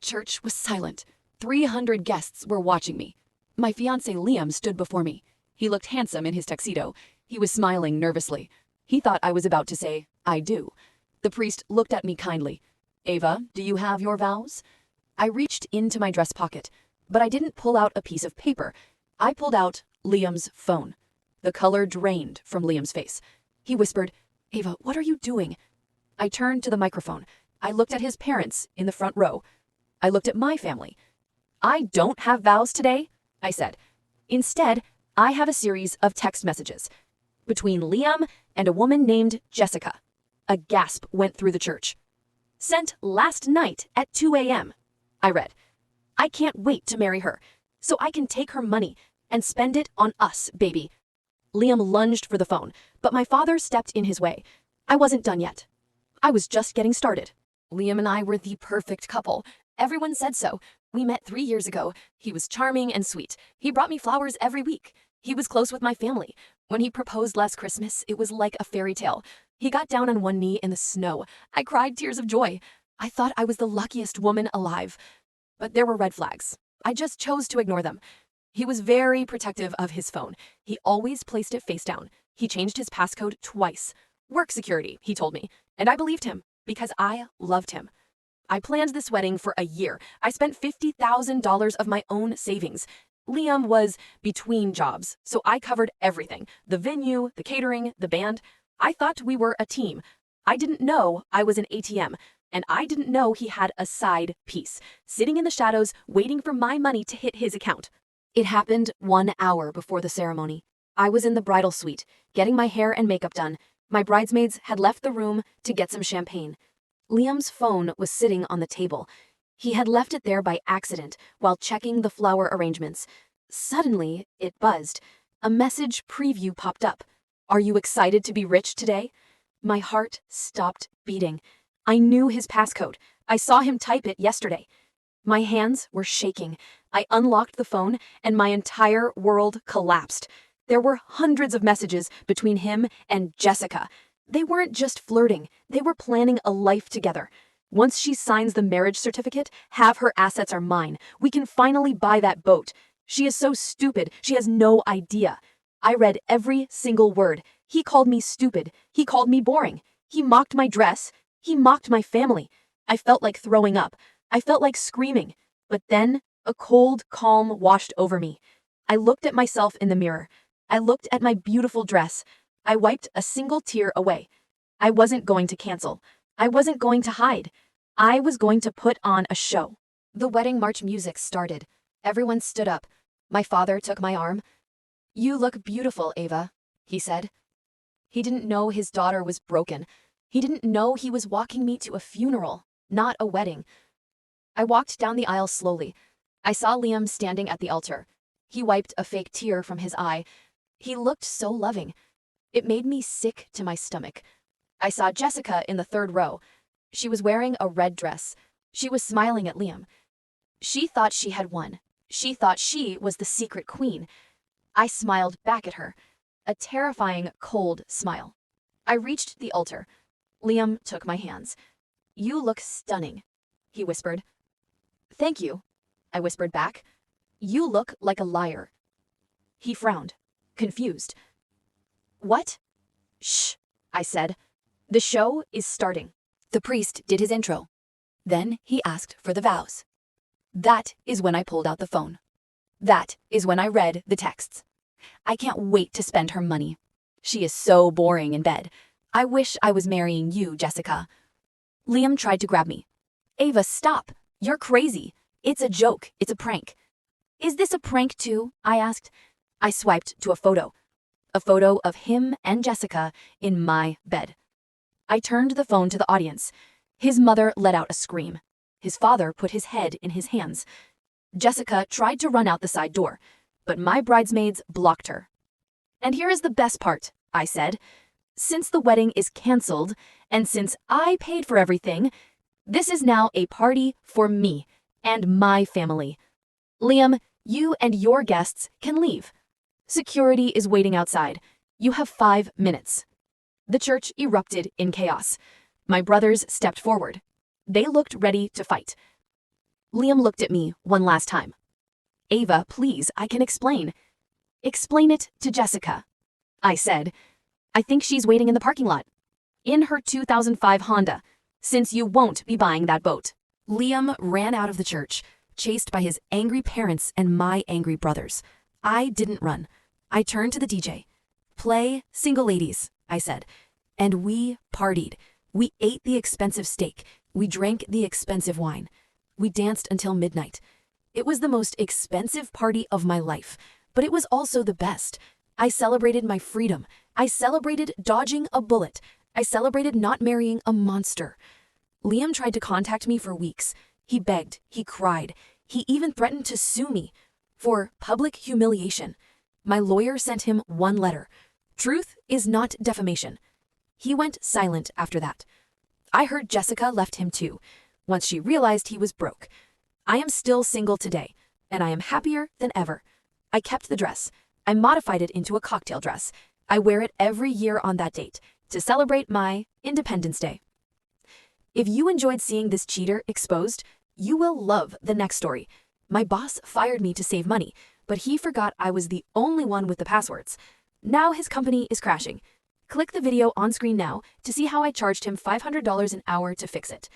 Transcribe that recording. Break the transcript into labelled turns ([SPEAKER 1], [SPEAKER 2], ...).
[SPEAKER 1] Church was silent. 300 guests were watching me. My fiancé Liam stood before me. He looked handsome in his tuxedo. He was smiling nervously. He thought I was about to say, "I do." The priest looked at me kindly. "Ava, do you have your vows?" I reached into my dress pocket, but I didn't pull out a piece of paper. I pulled out Liam's phone. The color drained from Liam's face. He whispered, "Ava, what are you doing?" I turned to the microphone. I looked at his parents in the front row. I looked at my family. "I don't have vows today," I said. "Instead, I have a series of text messages between Liam and a woman named Jessica." A gasp went through the church. "Sent last night at 2 a.m. I read, "I can't wait to marry her, so I can take her money and spend it on us, baby." Liam lunged for the phone, but my father stepped in his way. I wasn't done yet. I was just getting started. Liam and I were the perfect couple. Everyone said so. We met 3 years ago. He was charming and sweet. He brought me flowers every week. He was close with my family. When he proposed last Christmas, it was like a fairy tale. He got down on one knee in the snow. I cried tears of joy. I thought I was the luckiest woman alive. But there were red flags. I just chose to ignore them. He was very protective of his phone. He always placed it face down. He changed his passcode twice. Work security, he told me. And I believed him, because I loved him. I planned this wedding for a year. I spent $50,000 of my own savings. Liam was between jobs, so I covered everything. The venue, the catering, the band. I thought we were a team. I didn't know I was an ATM. And I didn't know he had a side piece, sitting in the shadows, waiting for my money to hit his account. It happened 1 hour before the ceremony. I was in the bridal suite, getting my hair and makeup done. My bridesmaids had left the room to get some champagne. Liam's phone was sitting on the table. He had left it there by accident while checking the flower arrangements. Suddenly, it buzzed. A message preview popped up. "Are you excited to be rich today?" My heart stopped beating. I knew his passcode. I saw him type it yesterday. My hands were shaking. I unlocked the phone, and my entire world collapsed. There were hundreds of messages between him and Jessica. They weren't just flirting. They were planning a life together. "Once she signs the marriage certificate, half her assets are mine. We can finally buy that boat. She is so stupid, she has no idea." I read every single word. He called me stupid. He called me boring. He mocked my dress. He mocked my family. I felt like throwing up. I felt like screaming. But then, a cold calm washed over me. I looked at myself in the mirror. I looked at my beautiful dress. I wiped a single tear away. I wasn't going to cancel. I wasn't going to hide. I was going to put on a show. The wedding march music started. Everyone stood up. My father took my arm. "You look beautiful, Ava," he said. He didn't know his daughter was broken. He didn't know he was walking me to a funeral, not a wedding. I walked down the aisle slowly. I saw Liam standing at the altar. He wiped a fake tear from his eye. He looked so loving. It made me sick to my stomach. I saw Jessica in the third row. She was wearing a red dress. She was smiling at Liam. She thought she had won. She thought she was the secret queen. I smiled back at her, a terrifying, cold smile. I reached the altar. Liam took my hands. "You look stunning," he whispered. "Thank you," I whispered back. "You look like a liar." He frowned, confused. "What?" "Shh," I said. "The show is starting." The priest did his intro. Then he asked for the vows. That is when I pulled out the phone. That is when I read the texts. "I can't wait to spend her money. She is so boring in bed. I wish I was marrying you, Jessica." Liam tried to grab me. "Ava, stop. You're crazy. It's a joke. It's a prank." "Is this a prank too?" I asked. I swiped to a photo of him and Jessica in my bed. I turned the phone to the audience. His mother let out a scream. His father put his head in his hands. Jessica tried to run out the side door, but my bridesmaids blocked her. "And here is the best part," I said. "Since the wedding is canceled, and since I paid for everything, this is now a party for me and my family. Liam, you and your guests can leave. Security is waiting outside. You have 5 minutes." The church erupted in chaos. My brothers stepped forward. They looked ready to fight. Liam looked at me one last time. Ava, please, I can explain. Explain it to Jessica. I said, I think she's waiting in the parking lot. In her 2005 Honda, since you won't be buying that boat. Liam ran out of the church, chased by his angry parents and my angry brothers. I didn't run. I turned to the DJ. Play Single Ladies, I said. And we partied. We ate the expensive steak. We drank the expensive wine. We danced until midnight. It was the most expensive party of my life, but it was also the best. I celebrated my freedom. I celebrated dodging a bullet. I celebrated not marrying a monster. Liam tried to contact me for weeks. He begged, he cried, he even threatened to sue me for public humiliation. My lawyer sent him one letter. Truth is not defamation. He went silent after that. I heard Jessica left him too, once she realized he was broke. I am still single today, and I am happier than ever. I kept the dress. I modified it into a cocktail dress. I wear it every year on that date to celebrate my Independence Day. If you enjoyed seeing this cheater exposed, you will love the next story. My boss fired me to save money, but he forgot I was the only one with the passwords. Now his company is crashing. Click the video on screen now to see how I charged him $500 an hour to fix it.